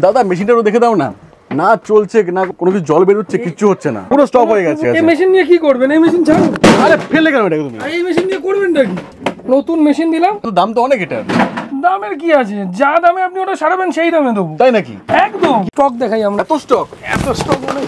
দাদা মেশিনটাও দেখে দাও না, না চলছে না, কোনো কিছু জল বেরোচ্ছে, কিচ্ছু হচ্ছে না, পুরো স্টপ হয়ে গেছে। এই মেশিন নিয়ে কি করবেন? এই মেশিন ছাড়ুন। আরে ফেলে কেন এটাকে তুমি? এই মেশিন নিয়ে করবেনটা কি? নতুন মেশিন দিলাম, তো দাম তো অনেক এটার। দামের কি আছে? যা দামে আপনি ওটা সারাবেন সেই দামে দেবো। তাই নাকি? একদম। স্টক দেখাই আমরা। এত স্টক? এত স্টক মানে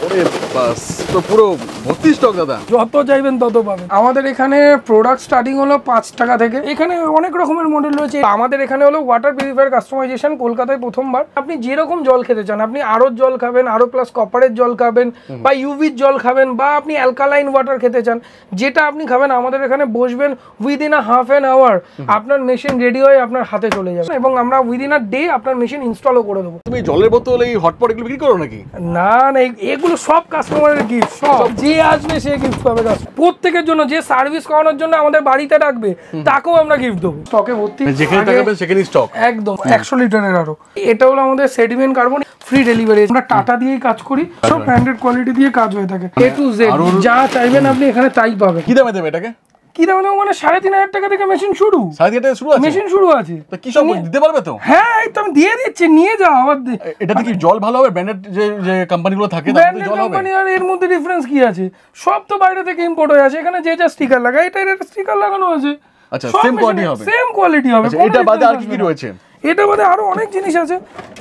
ওরে বাস, তো পুরো ভর্তি স্টক দাদা। যত চাইবেন তত পাবেন। আমাদের এখানে প্রোডাক্ট স্টার্টিং হলো 5 টাকা থেকে। এখানে অনেক রকমের মডেল রয়েছে। আমাদের এখানে হলো ওয়াটার পিউরিফায়ার কাস্টমাইজেশন, কলকাতায় প্রথমবার। আপনি যেরকম জল খেতে চান, আপনি আরোর জল খাবেন, আরো প্লাস কপারের জল খাবেন, বা ইউভির জল খাবেন, বা আপনি অ্যালকালাইন ওয়াটার খেতে চান, যেটা আপনি খাবেন আমাদের এখানে বসবেন, within a half an hour আপনার মেশিন রেডি হয়ে আপনার হাতে চলে যাবে, এবং আমরা উইদিন আ ডে আপনার মেশিন ইনস্টলও করে দেবো। তুমি জলের বোতল এই হটপট এগুলো বিক্রি করো নাকি? না না, এগুলো সব কাস্টমারের গিফট। সব যে আসবে সে গিফট পাবে। প্রত্যেকের জন্য যে সার্ভিস করানোর জন্য আমাদের বাড়িতে ডাকবে তাকেও আমরা গিফট দেবো। স্টকে ভর্তি, যেখানে টাকাবেন সেখানেই স্টক। একদম 100 লিটারের আরো। এটা হলো আমাদের সেডিমেন্ট কার্বন ফ্রি ডেলিভারি। আমরা টাটা দিয়েই কাজ করি, সব ব্র্যান্ডেড কোয়ালিটি দিয়ে কাজ হয়ে থাকে। A to Z যা চাইবেন আপনি এখানে তাই পাবেন। কি দামে দেবে এটাকে? কি দাম মানে 3,500 টাকা থেকে মেশিন শুরু। 3,500 টাকা শুরু আছে? মেশিন শুরু আছে। তো কি সব দিতে পারবে তো? হ্যাঁ, এই তো আমি দিয়ে দিচ্ছি, নিয়ে যাও। আবার এটাতে কি জল ভালো হবে? ব্র্যান্ডেড যে কোম্পানিগুলো থাকে তাদের জল হবে? কোম্পানি আর এর মধ্যে ডিফারেন্স কি আছে? সব তো বাইরে থেকে ইম্পোর্ট হয়ে আছে। এখানে যে যা স্টিকার লাগায়, এটা স্টিকার লাগানো আছে। আচ্ছা, সেম কোয়ালিটি হবে? সেম কোয়ালিটি হবে। এটা বাদে আর কি কি রয়েছে? এটা বাদে আরো অনেক জিনিস আছে।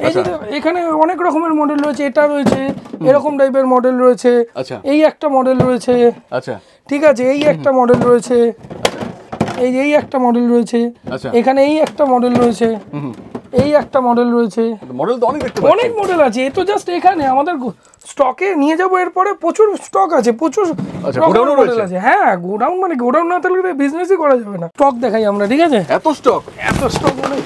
এই যে এখানে অনেক রকমের মডেল রয়েছে। এটা রয়েছে, এরকম টাইপের মডেল রয়েছে। আচ্ছা, এই একটা মডেল রয়েছে। আচ্ছা, ঠিক আছে, এই একটা মডেল রয়েছে। এই একটা মডেল রয়েছে। আচ্ছা, এখানে এই একটা মডেল রয়েছে। এই একটা মডেল রয়েছে। মডেল তো অনেক দেখতে পাচ্ছি। অনেক মডেল আছে। এই তো জাস্ট এখানে আমাদের স্টকে নিয়ে যাবো। এরপরে প্রচুর স্টক আছে, প্রচুর মডেল আছে। হ্যাঁ, গোডাউন মানে গোডাউন না থাকলে বিজনেসই করা যাবে না। স্টক দেখাই আমরা, ঠিক আছে? এত স্টক? এত স্টক মানে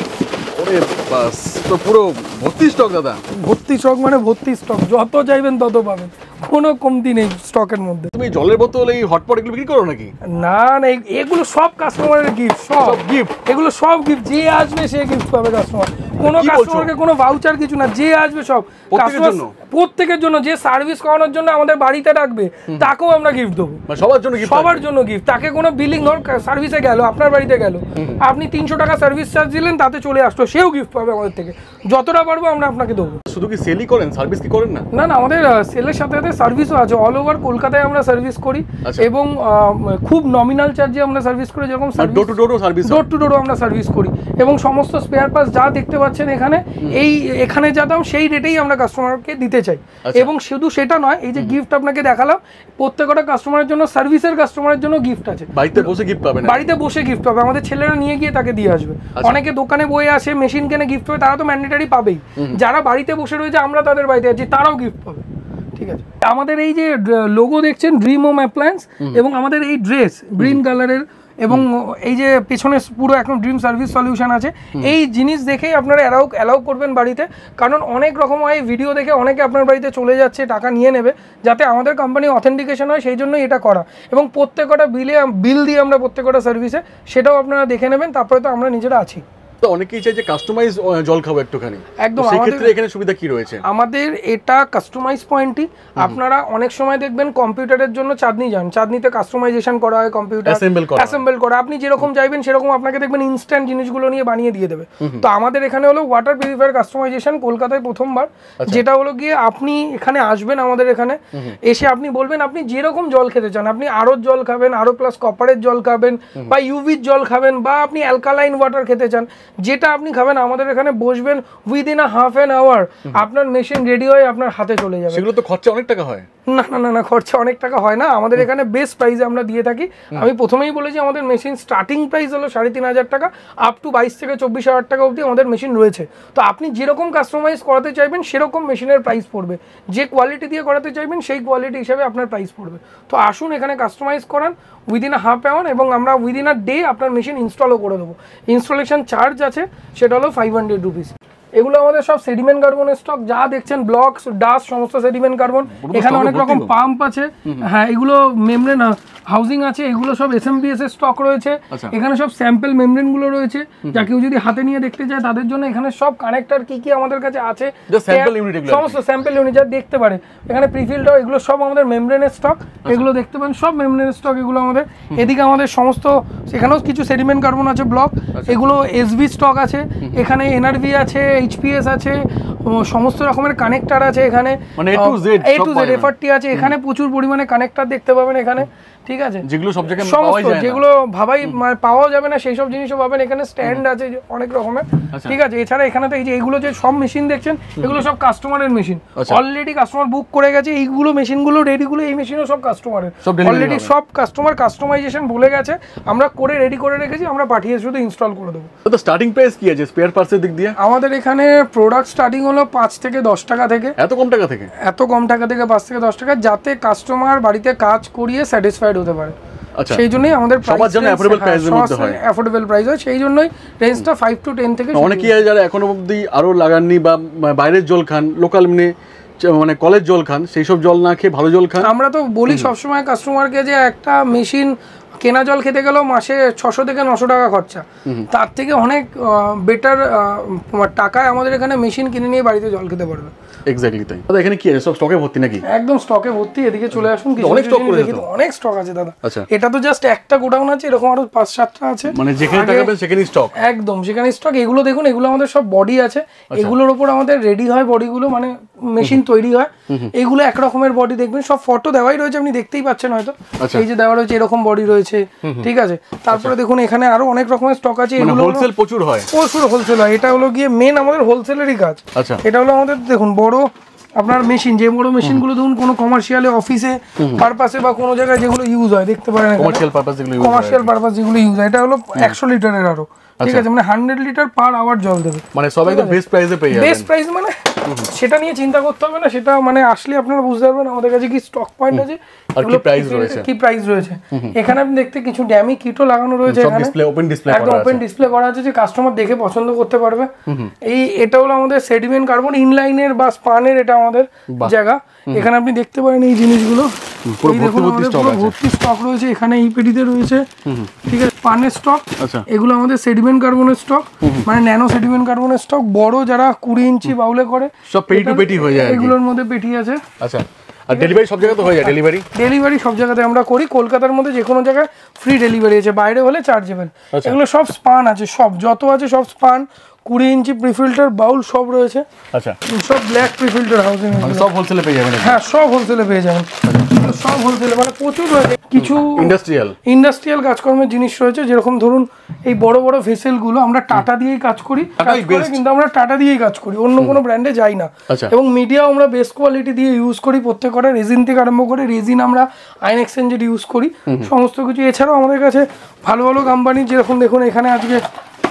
ওরে বাস, তো পুরো ভর্তি স্টক দাদা। ভর্তি স্টক মানে ভর্তি স্টক, যত চাইবেন তত পাবেন, কোনো কমতি নেই স্টকের মধ্যে। তুমি জলের বোতল এই হটপট এগুলো বিক্রি করো নাকি? না না, এগুলো সব কাস্টমারের গিফট। সব গিফট? এগুলো সব গিফট। যে আসবে সে গিফট পাবে। কাস্টমার কোনো কাস্টমারকে কোনো ভাউচার কিছু না, যে আসবে সব প্রত্যেকের জন্য। যে সার্ভিস করানোর জন্য আমাদের বাড়িতে ডাকবে তাকেও আমরা গিফট দেবো। সবার জন্য গিফট? সবার জন্য গিফট। তাকে কোনো বিলিং, ধর সার্ভিসে গেল, আপনার বাড়িতে গেল, আপনি 300 টাকা সার্ভিস চার্জ দিলেন, তাতে চলে আসলো, সেও গিফট পাবে আমাদের থেকে। যতটা পারবো আমরা আপনাকে দেবো। শুধু কি সেলই করেন, সার্ভিস কি করেন না? না না, আমাদের সেলের সাথে সাথে সার্ভিসও আছে। অল ওভার কলকাতায় আমরা সার্ভিস করি, এবং খুব নমিনাল চার্জে আমরা সার্ভিস করি। যেরকম ডোর টু ডোরও সার্ভিস? ডোর টু ডোরও আমরা সার্ভিস করি, এবং সমস্ত স্পেয়ার পার্টস যা দেখতে পাচ্ছেন এখানে যা দাম সেই রেটেই আমরা কাস্টমারকে দিতে চাই। এবং শুধু সেটা নয়, এই যে গিফট আপনাকে দেখালাম, প্রত্যেকটা কাস্টমারের জন্য, সার্ভিসের কাস্টমারের জন্য গিফট আছে। বাড়িতে বসে গিফট পাবেন? বাড়িতে বসে গিফট পাবে, আমাদের ছেলেরা নিয়ে গিয়ে তাকে দিয়ে আসবে। অনেকে দোকানে বয়ে আসে, মেশিন কেনে গিফট পাবে, তারা তো ম্যান্ডেটারি পাবেই। যারা বাড়িতে বসে রয়েছে, আমরা তাদের বাড়িতে আছি, তারাও গিফট পাবে। ঠিক আছে, আমাদের এই যে লোগো দেখছেন, ড্রিম হোম অ্যাপ্লায়েন্স, এবং আমাদের এই ড্রেস গ্রিন কালারের, এবং এই যে পেছনে পুরো একদম ড্রিম সার্ভিস সলিউশন আছে। এই জিনিস দেখেই আপনারা অ্যালাউ করবেন বাড়িতে, কারণ অনেক রকম হয় ভিডিও দেখে অনেকে আপনার বাড়িতে চলে যাচ্ছে, টাকা নিয়ে নেবে। যাতে আমাদের কোম্পানি অথেন্টিকেশন হয়, সেই জন্যই এটা করা। এবং প্রত্যেকটা বিল দিয়ে আমরা প্রত্যেকটা সার্ভিসে, সেটাও আপনারা দেখে নেবেন। তারপরে তো আমরা নিজেরা আছি। তো অনেকেই চাই যে কাস্টমাইজ জল খাবো একটুখানি, একদম। সেই ক্ষেত্রে এখানে সুবিধা কি রয়েছে? আমাদের এটা কাস্টমাইজ পয়েন্টই। আপনারা অনেক সময় দেখবেন কম্পিউটারের জন্য চাঁদনি যান, চাঁদনিতে কাস্টমাইজেশন করা হয়, কম্পিউটার অ্যাসেম্বল করা। আপনি যেরকম চাইবেন সেরকম আপনাকে দেখবেন ইনস্ট্যান্ট জিনিসগুলো নিয়ে বানিয়ে দিয়ে দেবে। তো আমাদের এখানে হলো ওয়াটার পিউরিফায়ার কাস্টমাইজেশন, কলকাতায় প্রথমবার। যেটা হলো গিয়ে আপনি এখানে আসবেন, আমাদের এখানে এসে আপনি বলবেন আপনি যেরকম জল খেতে চান, আপনি আরোর জল খাবেন, আরো প্লাস কপারের জল খাবেন, বা ইউভির জল খাবেন, বা আপনি অ্যালকালাইন ওয়াটার খেতে চান, যেটা আপনি খাবেন আমাদের এখানে বসবেন, within a half an hour আপনার মেশিন রেডি হয়ে আপনার হাতে চলে যাবে। সেগুলো তো খরচা অনেক টাকা হয়? না না না, খরচা অনেক টাকা হয় না। আমাদের এখানে বেস্ট প্রাইসে আমরা দিয়ে থাকি। আমি প্রথমেই বলেছি আমাদের মেশিন স্টার্টিং প্রাইস হলো 3,500 টাকা, আপ টু 22 থেকে 24,000 টাকা অবধি আমাদের মেশিন রয়েছে। তো আপনি যেরকম কাস্টমাইজ করাতে চাইবেন সেরকম মেশিনের প্রাইস পড়বে, যে কোয়ালিটি দিয়ে করাতে চাইবেন সেই কোয়ালিটি হিসাবে আপনার প্রাইস পড়বে। তো আসুন এখানে কাস্টমাইজ করান উইদিন আ হাফ আওয়ার, এবং আমরা উইদিন আ ডে আপনার মেশিন ইনস্টলও করে দেবো। ইনস্টলেশন চার্জ আছে, সেটা হলো 500 রুপিস। এগুলো আমাদের সব সেডিমেন্ট কার্বনের স্টক, যা দেখছেন ব্লকস, ডাস্ট, সমস্ত সেডিমেন্ট কার্বন। এখানে অনেক রকম পাম্প আছে। হ্যাঁ, এগুলো মেমব্রেন হাউজিং আছে, এগুলো সব SMPS এর স্টক রয়েছে। এখানে সব স্যাম্পল মেমব্রেন গুলো রয়েছে, যা কেউ যদি হাতে নিয়ে দেখতে চায় তাদের জন্য। এখানে সব কানেক্টর কি কি আমাদের কাছে আছে, সমস্ত স্যাম্পল ইউনিট যা দেখতে পারে। এখানে প্রিফিল্ডও, এগুলো সব আমাদের মেমব্রেনের স্টক। এগুলো দেখতে পান সব মেমব্রেনের স্টক এগুলো আমাদের। এদিকে আমাদের সমস্ত, এখানেও কিছু সেডিমেন্ট কার্বন আছে ব্লক, এগুলো SB স্টক আছে। এখানে NRV আছে, HPS আছে, সমস্ত রকমের কানেক্টর আছে এখানে, মানে A to Z এফআরটি আছে এখানে, প্রচুর পরিমাণে কানেক্টর দেখতে পাবেন এখানে, ঠিক আছে, যেগুলো সব জায়গায় সমস্ত পাওয়া যায় না, যেগুলো ভাবাই মানে পাওয়া যাবে না সেই সব জিনিসও পাবেন এখানে। স্ট্যান্ড আছে অনেক রকমের, ঠিক আছে। এছাড়া এখানে তো এই যে এইগুলো যে সব মেশিন দেখছেন এগুলো সব কাস্টমারের মেশিন, অলরেডি কাস্টমার বুক করে গেছে, এইগুলো মেশিনগুলো রেডিগুলো, এই মেশিনও সব কাস্টমারের, অলরেডি সব কাস্টমার কাস্টমাইজেশন বলে গেছে, আমরা করে রেডি করে রেখেছি, আমরা পাঠিয়ে শুধু ইনস্টল করে দেবো। তো স্টার্টিং প্রাইস কি আছে স্পেয়ার পার্টসের দিক দিয়ে? আমাদের এখানে প্রোডাক্ট স্টার্টিং হলো 5 থেকে 10 টাকা থেকে। এত কম টাকা থেকে? এত কম টাকা থেকে 5 থেকে 10 টাকা, যাতে কাস্টমার বাড়িতে কাজ করিয়ে স্যাটিসফাইড হতে পারে। আচ্ছা, সেই জন্যই আমাদের সবার জন্য অ্যাফোর্ডেবল প্রাইসের মধ্যে হয়, অ্যাফোর্ডেবল প্রাইস হয়, সেই জন্যই রেঞ্জটা 5 to 10 থেকে। অনেকেই আছে যারা এখনো অবধি আরো লাগাননি বা বাইরের জল খান, লোকাল মানে কলের জল খান, সেই সব জল না খেয়ে ভালো জল খান। আমরা তো বলি সবসময় কাস্টমারকে যে একটা মেশিন কেনা জল খেতে গেলেও মাসে 600 থেকে 900 টাকা খরচা, তার থেকে অনেক বেটার টাকায় আমাদের এখানে মেশিন কিনে নিয়ে বাড়িতে জল খেতে পারবে। এক্স্যাক্টলি তাই। দাদা এখানে কি আছে, সব স্টকে ভর্তি নাকি? একদম স্টকে ভর্তি, এদিকে চলে আসুন, কিছু অনেক স্টক করে দেখি, অনেক স্টক আছে দাদা। আচ্ছা, এটা তো জাস্ট একটা গোডাউন আছে, এরকম আরো 5-7টা আছে, মানে যেখানে তাকাবেন সেখানেই স্টক, একদম সেখানে স্টক। এগুলো দেখুন, এগুলো আমাদের সব বডি আছে, এগুলোর উপর আমাদের রেডি হয় বডিগুলো, মানে মেশিন তৈরি হয়। এগুলো এক রকমের বডি দেখবেন, সব ফটো দেওয়াই রয়েছে, আপনি দেখতেই পাচ্ছেন হয়তো, এই যে দেওয়া রয়েছে এরকম বডি রয়েছে, ঠিক আছে। তারপরে দেখুন এখানে আরো অনেক রকমের স্টক আছে, এগুলো হোলসেল প্রচুর হয়, প্রচুর হোলসেল হয়। এটা হলো গিয়ে মেন আমাদের হোলসেলেরই কাজ। আচ্ছা, এটা হলো আমাদের দেখুন বড় আপনার মেশিন, যে বড় মেশিনগুলো ধরুন কোনো কমার্শিয়ালে অফিসে পারপাসে বা কোনো জায়গায় যেগুলো ইউজ হয়, দেখতে পারেন কমার্শিয়াল পারপাস যেগুলো ইউজ হয়, এটা হলো 100 লিটারের আরো, ঠিক আছে, মানে 100 লিটার পার আওয়ার জল দেবে, মানে সব একদম বেস্ট প্রাইসে পেয়ে যাবেন। বেস্ট প্রাইস মানে সেটা নিয়ে চিন্তা করতে হবে না, সেটা মানে আসলে আপনারা বুঝতে পারবেন আমাদের কাছে কি স্টক পয়েন্ট আছে, কি প্রাইস রয়েছে, কি প্রাইস রয়েছে। এখানে আপনি দেখতে কিছু ড্যামি কিটও লাগানো রয়েছে, সব ডিসপ্লে ওপেন ডিসপ্লে করা আছে, একদম ওপেন ডিসপ্লে করা আছে, যে কাস্টমার দেখে পছন্দ করতে পারবে। এটা হলো আমাদের সেডিমেন্ট কার্বন ইনলাইনের বা স্পানের, এটা আমাদের জায়গা। এখানে আপনি দেখতে পারেন এই জিনিসগুলো ভর্তি স্টক রয়েছে, এখানে এই পেটিতে রয়েছে, ঠিক আছে, পানের স্টক। এগুলো আমাদের সেডিমেন্ট কার্বনের স্টক, মানে ন্যানো সেডিমেন্ট কার্বনের স্টক, বড় যারা 20 ইঞ্চি বাউলে করে সব পেটি টু পেটি হয়ে যায়, এগুলোর মধ্যে পেটি আছে। আচ্ছা, আর ডেলিভারি সব জায়গাতে হয়ে যায়? ডেলিভারি সব জায়গাতে আমরা করি, কলকাতার মধ্যে যে কোনো জায়গায় ফ্রি ডেলিভারি আছে, বাইরে হলে চার্জেবল। এগুলো সব স্পান আছে, সব যত আছে সব স্পান, 20 ইঞ্চি প্রিফিল্টার বাউল সব রয়েছে। আচ্ছা, সব ব্ল্যাক প্রিফিল্টার হাউজিং, সব হোলসেলে পেয়ে যাবেন? হ্যাঁ, সব হোলসেলে পেয়ে যাবেন, সব হোলসেলে, মানে প্রচুর রয়েছে। কিছু ইন্ডাস্ট্রিয়াল কাজকর্মের জিনিস রয়েছে, যেরকম ধরুন এই বড় বড় ভেসেলগুলো আমরা টাটা দিয়েই কাজ করি, কিন্তু আমরা টাটা দিয়েই কাজ করি, অন্য কোনো ব্র্যান্ডে যাই না। এবং মিডিয়াও আমরা বেস্ট কোয়ালিটি দিয়ে ইউজ করি, প্রত্যেকটা রেজিন থেকে আরম্ভ করে রেজিন আমরা আয়ন এক্সচেঞ্জের ইউজ করি, সমস্ত কিছু। এছাড়াও আমাদের কাছে ভালো ভালো কোম্পানির, যেরকম দেখুন এখানে আজকে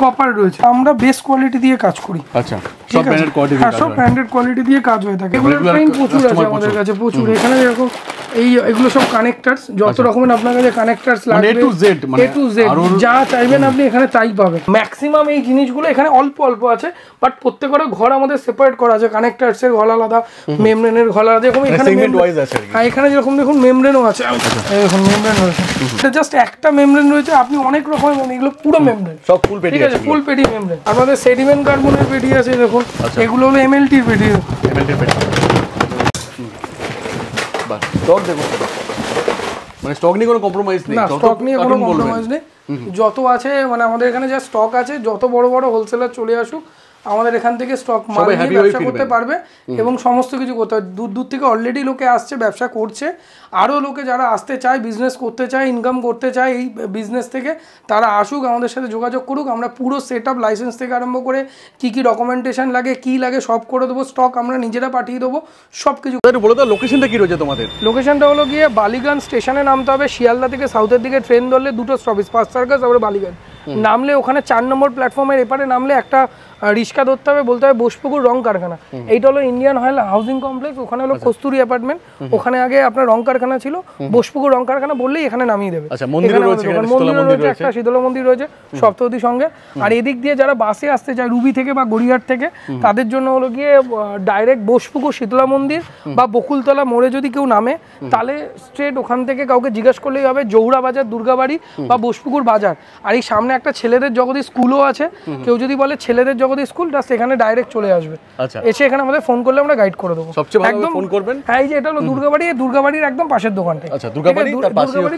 কপার রয়েছে, আমরা বেস্ট কোয়ালিটি দিয়ে কাজ করি। আচ্ছা, সব ব্র্যান্ডেড কোয়ালিটি, হ্যাঁ, সব ব্র্যান্ডেড কোয়ালিটি দিয়ে কাজ হয়ে থাকে। এগুলোর প্রাইস প্রচুর আছে আমাদের কাছে, প্রচুর। এখানে এরকম এগুলো সব কানেক্টরস, যত রকমের আপনার কাছে কানেক্টরস লাগবে, A to Z, যা চাইবেন আপনি এখানে তাই পাবেন। ম্যাক্সিমাম এই জিনিসগুলো এখানে অল্প অল্প আছে, বাট প্রত্যেকটা ঘর আমাদের সেপারেট করা আছে, কানেক্টরস এর ঘর আলাদা, মেমব্রেনের ঘর আলাদা, যেরকম এখানে এখানে যেরকম দেখুন মেমব্রেনও আছে, দেখুন মেমব্রেন রয়েছে, এটা জাস্ট একটা মেমব্রেন রয়েছে, আপনি অনেক রকমের, মানে এগুলো পুরো মেমব্রেন, সব ফুল পেটি আছে, ফুল পেটি মেমব্রেন। আমাদের সেডিমেন্ট কার্বনের পেটি আছে দেখুন, এগুলো হলো এমএলটির পেটি, বাস স্টক দেখুন, মানে স্টক নিয়ে কোনো কম্প্রোমাইজ নেই, স্টক নিয়ে কোনো কম্প্রোমাইজ নেই, যত আছে মানে আমাদের এখানে যা স্টক আছে, যত বড় বড় হোলসেলার চলে আসুক আমাদের এখান থেকে স্টক মাল নিয়ে ব্যবসা করতে পারবে, এবং সমস্ত কিছু করতে হবে। দূর দূর থেকে অলরেডি লোকে আসছে, ব্যবসা করছে, আরও লোকে যারা আসতে চায়, বিজনেস করতে চায়, ইনকাম করতে চায় এই বিজনেস থেকে, তারা আসুক, আমাদের সাথে যোগাযোগ করুক। আমরা পুরো সেট আপ, লাইসেন্স থেকে আরম্ভ করে কী কী ডকুমেন্টেশন লাগে, কী লাগে সব করে দেবো, স্টক আমরা নিজেরা পাঠিয়ে দেবো, সব কিছু। বলে দাও লোকেশনটা কী রয়েছে তোমাদের? লোকেশনটা হলো গিয়ে বালিগঞ্জ স্টেশনে নামতে হবে, শিয়ালদা থেকে সাউথের দিকে ট্রেন ধরলে দুটো স্টপেজ, ফার্স্ট সার্কাস তারপরে বালিগঞ্জ নামলে, ওখানে 4 নম্বর প্ল্যাটফর্মের এপারে নামলে একটা রিক্সা ধরতে হবে, বলতে হবে বোসপুকুর রং কারখানা। এইটা হলো ইন্ডিয়ান অয়েল হাউজিং কমপ্লেক্স, ওখানে হলো কস্তুরি অ্যাপার্টমেন্ট, ওখানে আগে আপনার রং কারখানা ছিল, বোসপুকুর রং কারখানা বললেই এখানে নামিয়ে দেবে। মন্দির রয়েছে, একটা শীতলা মন্দির রয়েছে সপ্তপদী সঙ্গে। আর এদিক দিয়ে যারা বাসে আসতে চায় রুবি থেকে বা গড়িয়াহাট থেকে, তাদের জন্য হলো গিয়ে ডাইরেক্ট বোসপুকুর শীতলা মন্দির বা বকুলতলা মোড়ে যদি কেউ নামে, তাহলে স্ট্রেট ওখান থেকে কাউকে জিজ্ঞেস করলেই হবে জৌড়া বাজার, দুর্গাবাড়ি বা বোসপুকুর বাজার। আর এই সামনে একটা ছেলেদের জগতী স্কুলও আছে, কেউ যদি বলে ছেলেদের জগতী স্কুল, জাস্ট এখানে ডাইরেক্ট চলে আসবে, এসে এখানে আমাদের ফোন করলে আমরা গাইড করে দেবো। একদম ফোন করবেন। হ্যাঁ, এই যে এটা হলো দুর্গাবাড়ি, দুর্গাবাড়ির একদম পাশের দোকানটাই। আচ্ছা, দুর্গাবাড়ির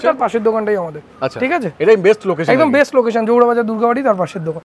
তার পাশের দোকানটাই আমাদের, ঠিক আছে, এটাই বেস্ট লোকেশন, একদম বেস্ট লোকেশন, জৌড়া বাজার, দুর্গাবাড়ি তার পাশের দোকান।